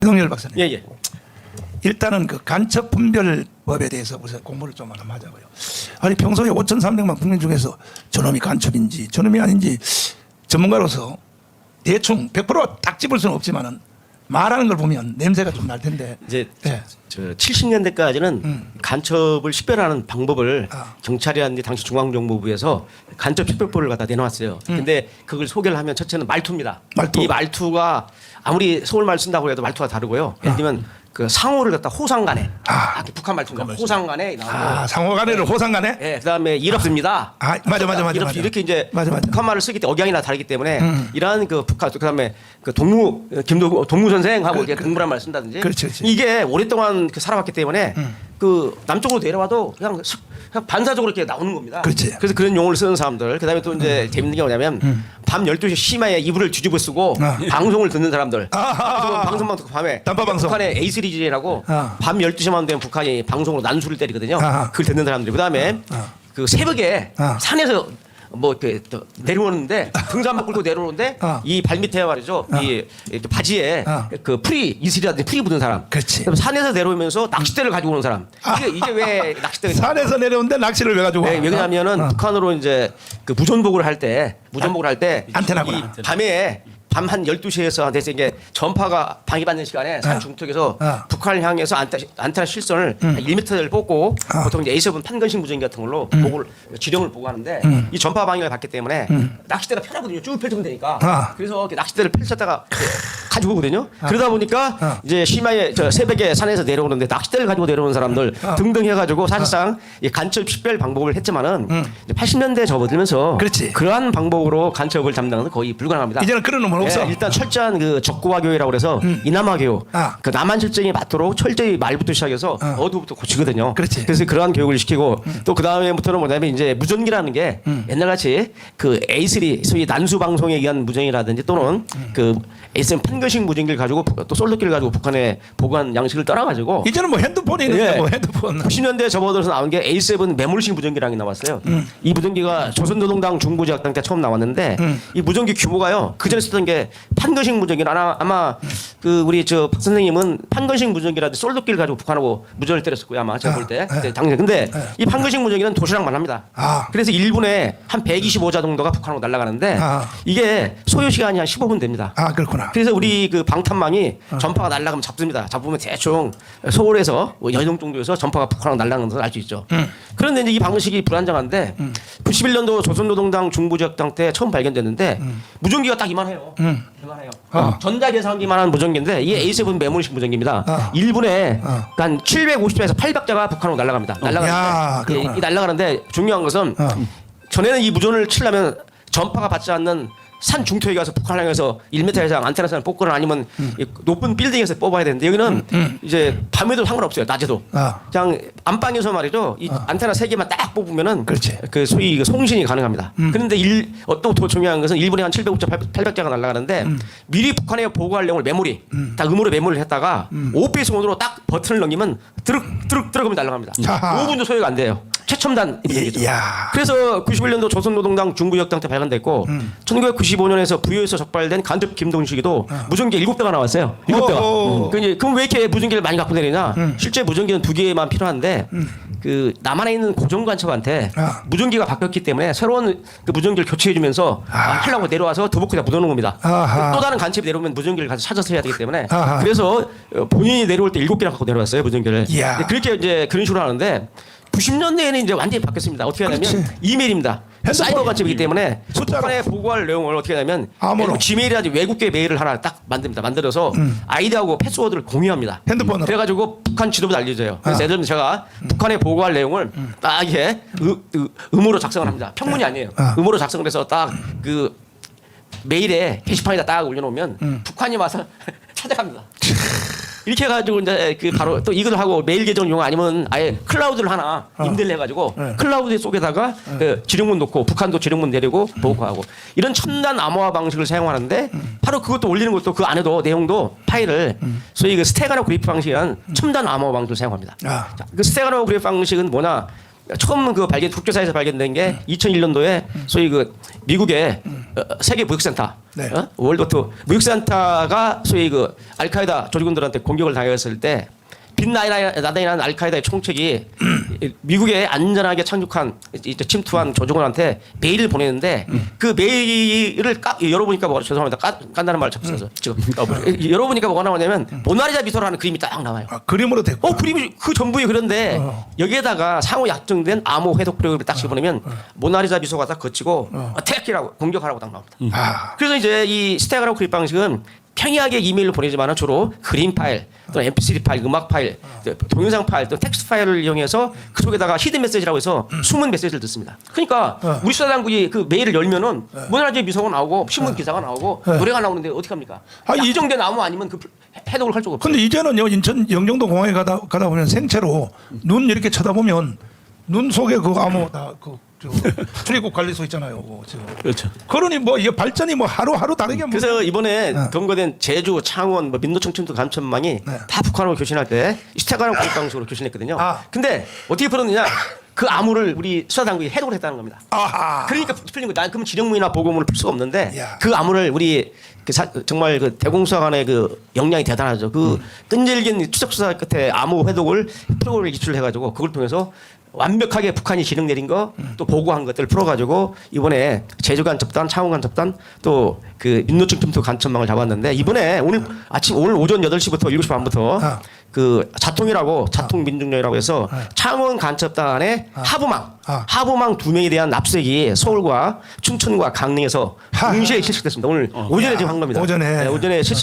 배동열 박사님. 예, 예. 일단은 그 간첩 분별법에 대해서 우선 공부를 좀 하나 하자고요. 아니 평소에 5,300만 국민 중에서 저놈이 간첩인지 저놈이 아닌지 전문가로서 대충 100%딱 집을 수는 없지만은 말하는 걸 보면 냄새가 좀 날 텐데. 이제 네. 저 70년대까지는 간첩을 식별하는 방법을 경찰이라든지 당시 중앙정보부에서 간첩 식별법을 갖다 내놓았어요. 근데 그걸 소개를 하면 첫째는 말투입니다. 말투. 이 말투가 아무리 서울말 쓴다고 해도 말투가 다르고요. 예를 들면 그 상호를 갖다 호상간에 북한 말투인가 호상간에 나오고 상호간에를 호상간에. 예, 그다음에 이렇습니다. 맞아. 이렇게 이제 맞아. 북한 말을 쓰기 때 억양이나 다르기 때문에 이러한 그 북한 그다음에 그 동무 선생하고 이제 동물한 말 쓴다든지 그렇지. 이게 오랫동안 그 살아왔기 때문에 그 남쪽으로 내려와도 그냥 반사적으로 이렇게 나오는 겁니다. 그렇지. 그래서 그런 용어를 쓰는 사람들 그다음에 또 이제 재밌는 게 뭐냐면 밤 12시 심야에 이불을 뒤집어 쓰고 방송을 듣는 사람들. 그래서 방송만 듣고 밤에 단파 방송. 북한의 A3G라고 밤 12시만 되면 북한이 방송으로 난수를 때리거든요. 그걸 듣는 사람들. 그다음에 그 새벽에 산에서 뭐 이렇게 또 내려오는데 등산복 끌고 내려오는데 이 발밑에 말이죠. 이 바지에 그 풀이 이슬이라든지 풀이 묻은 사람. 그렇지. 그럼 산에서 내려오면서 낚싯대를 가지고 오는 사람. 이게 왜 낚싯대가 산에서 내려오는데 낚시를 왜 가지고? 네, 왜냐하면은 북한으로 이제 그 무전복을 할 때 안테나구나. 이 밤에 밤 한 12시에서 돼서 이게 전파가 방해받는 시간에 산 중턱에서 북한을 향해서 안테나 실선을 1m를 뽑고 보통 이제 A7 판건식 무전기 같은 걸로 보고를 지령을 보고 하는데 이 전파 방해를 받기 때문에 낚싯대가 편하거든요. 쭉 펼치면 되니까. 그래서 이렇게 낚싯대를 펼쳤다가 가지고 오거든요. 그러다 보니까 이제 심야에 새벽에 산에서 내려오는데 낚싯대를 가지고 내려오는 사람들 등등 해가지고 사실상 이 간첩 식별 방법을 했지만은 이제 80년대 접어들면서 그렇지. 그러한 방법으로 간첩을 잡는 것은 거의 불가능합니다. 이제는 그런 놈은 없어. 일단 철저한 그 적고화교회라고 그래서 이남화교육, 그 남한 실정이 맞도록 철저히 말부터 시작해서 어두부터 고치거든요. 그렇지. 그래서 그러한 교육을 시키고 또 그 다음에부터는 뭐냐면 이제 무전기라는 게 옛날같이 그 A3 소위 난수 방송에 의한 무전이라든지 또는 그 ASM 판교식 무전기를 가지고 또 솔로끼를 가지고 북한에 보관 양식을 떠나가지고 이제는 뭐 핸드폰이 있는데 예. 뭐 핸드폰. 90년대 접어들어서 나온 게 A7 매몰식 무전기라는 게 나왔어요. 이 무전기가 조선노동당 중부제약당 때 처음 나왔는데 이 무전기 규모가요. 그전에 쓰던 게 판건식 무전기는 아마 그 우리 저 박 선생님은 판건식 무전기라든지 솔로끼를 가지고 북한하고 무전을 때렸을 거예요. 아마 제가 볼 때. 당시 근데 이 판건식 무전기는 도시락만 합니다. 그래서 1분에 한 125자 정도가 북한으로 날아가는데 이게 소요 시간이 한 15분 됩니다. 그렇구나. 그래서 우리 그 방탄망이 전파가 날아가면 잡습니다. 잡으면 대충 서울에서 여의도 정도에서 전파가 북한으로 날아가는 것을 알 수 있죠. 그런데 이제 이 방식이 불안정한데 91년도 조선노동당 중부지역당 때 처음 발견됐는데 무전기가 딱 이만해요. 이만해요. 전자계산기만한 무전기인데 이게 A7 메모리식 무전기입니다. 1분에 한 750자에서 800자가 북한으로 날아갑니다. 날아가는데 이 날아가는데 중요한 것은 전에는 이 무전을 치려면 전파가 받지 않는 산 중턱에 가서 북한을 향해서 1m 이상 안테나선을 뽑거나 아니면 높은 빌딩에서 뽑아야 되는데 여기는 이제 밤에도 상관없어요. 낮에도. 그냥 안방에서 말이죠. 이 안테나 3개만 딱 뽑으면은 그 소위 그 송신이 가능합니다. 그런데 또 더 중요한 것은 1분에 한 700자, 800자가 날아가는데 미리 북한에 보고할 내용을 메모리 딱 음으로 메모리를 했다가 5배속 으로 딱 버튼을 넘기면 드륵 하면 날아갑니다. 5분도 소요가 안 돼요. 최첨단 무전기죠. 그래서 91년도 조선노동당 중부역당 때 발견됐고 1995년에서 부여에서 적발된 간첩 김동식이도 무전기 7대가 나왔어요. 7대가. 그럼 왜 이렇게 무전기를 많이 갖고 다니냐? 실제 무전기는 2개만 필요한데 그 남한에 있는 고정간첩한테 무전기가 바뀌었기 때문에 새로운 그 무전기를 교체해주면서 하려고 내려와서 더벅이다 묻어놓은 겁니다. 또 다른 간첩이 내려오면 무전기를 가서 찾아서 해야 되기 때문에 그래서 본인이 내려올 때 7개나 갖고 내려왔어요 무전기를. 그렇게 이제 그런 식으로 하는데 90년대에는 이제 완전히 바뀌었습니다. 어떻게 하냐면 이메일입니다. 사이버 간첩이기 때문에 북한에 보고할 내용을 어떻게 하냐면 지메일이라든지 외국계 메일을 하나 딱 만듭니다. 만들어서 아이디하고 패스워드를 공유합니다. 핸드폰으로. 그래가지고 북한 지도부도 알려줘요. 그래서 예를 들면 제가 북한에 보고할 내용을 딱 이게 음으로 작성을 합니다. 평문이 아니에요. 음으로 작성을 해서 딱 그 메일에 게시판에다 딱 올려놓으면 북한이 와서 찾아갑니다. 이렇게 해가지고 이제 그 바로 또 이걸 하고 메일 계정 이용 아니면 아예 클라우드를 하나 임대를 해가지고 클라우드 속에다가 그 지령문 놓고 북한도 지령문 내리고 보고하고 이런 첨단 암호화 방식을 사용하는데 바로 그것도 올리는 것도 그 안에도 내용도 파일을 소위 그 스테가노그래프 방식이라는 첨단 암호화 방식을 사용합니다. 자, 그 스테가노그래프 방식은 뭐냐? 처음 그 국제사에서 발견된 게 2001년도에 소위 그 미국의 세계 무역센터, 네. 월드투 무역센터가 소위 그 알카에다 조직원들한테 공격을 당했을 때 빈 라덴이라는 알카에다의 총책이 미국에 안전하게 착륙한 이제 침투한 조직원한테 메일을 보내는데 그 메일을 열어보니까 죄송합니다. 깐다는 말을 자꾸 써서 지금 열어보니까 뭐가 나오냐면 모나리자 미소라는 그림이 딱 나와요. 아, 그림으로 됐고. 그림이 그 전부에 그런데 여기에다가 상호 약정된 암호 해독 프로그램을 딱 집어넣으면 모나리자 미소가 딱 거치고 어택이라고 공격하라고 딱 나옵니다. 아, 그래서 이제 이 스태그라고 클립 방식은 평이하게 이메일을 보내지만 주로 그림 파일, 또 MP3 파일, 음악 파일, 또 동영상 파일, 또 텍스트 파일을 이용해서 그 속에다가 히든 메시지라고 해서 숨은 메시지를 듣습니다. 그러니까 우리 수사당국이 그 메일을 열면은 모나리자 미소가 나오고 신문 기사가 나오고 노래가 나오는데 어떻게 합니까? 이정된 암호 아니면 그 해독을 할 수가 없어요. 근데 이제는요, 인천 영종도 공항에 가다 보면 생채로 눈 이렇게 쳐다보면 눈 속에 그 아무 다그 출입국 관리소 있잖아요. 지금. 그렇죠. 그러니 뭐 이게 발전이 뭐 하루 다르게 뭐. 그래서 이번에 검거된 제주, 창원, 뭐 민노총 침투 간첩망이 다 북한으로 교신할 때 스테가랑 공격 방식으로 교신했거든요. 근데 어떻게 풀었느냐? 그 암호를 우리 수사당국이 해독을 했다는 겁니다. 아하. 그러니까 풀린 거. 난 그러면 진영문이나 보고문을 풀 수가 없는데 야. 그 암호를 우리 정말 그 대공수사관의 그 역량이 대단하죠. 그 끈질긴 추적 수사 끝에 암호 해독을 프로그램을 기출해가지고 그걸 통해서 완벽하게 북한이 지령 내린 거 또 보고한 것들을 풀어가지고 이번에 제주 간첩단, 창원 간첩단 또 그 민노총 침투 간첩망을 잡았는데 이번에 오늘 오전 8시부터 7시 반부터 그 자통이라고 자통 민중령이라고 해서 창원 간첩단의 하부망 2명에 대한 납색이 서울과 춘천과 강릉에서 동시에 실시됐습니다. 오늘 오전에 지금 한 겁니다. 오전에. 네, 오전에 실시.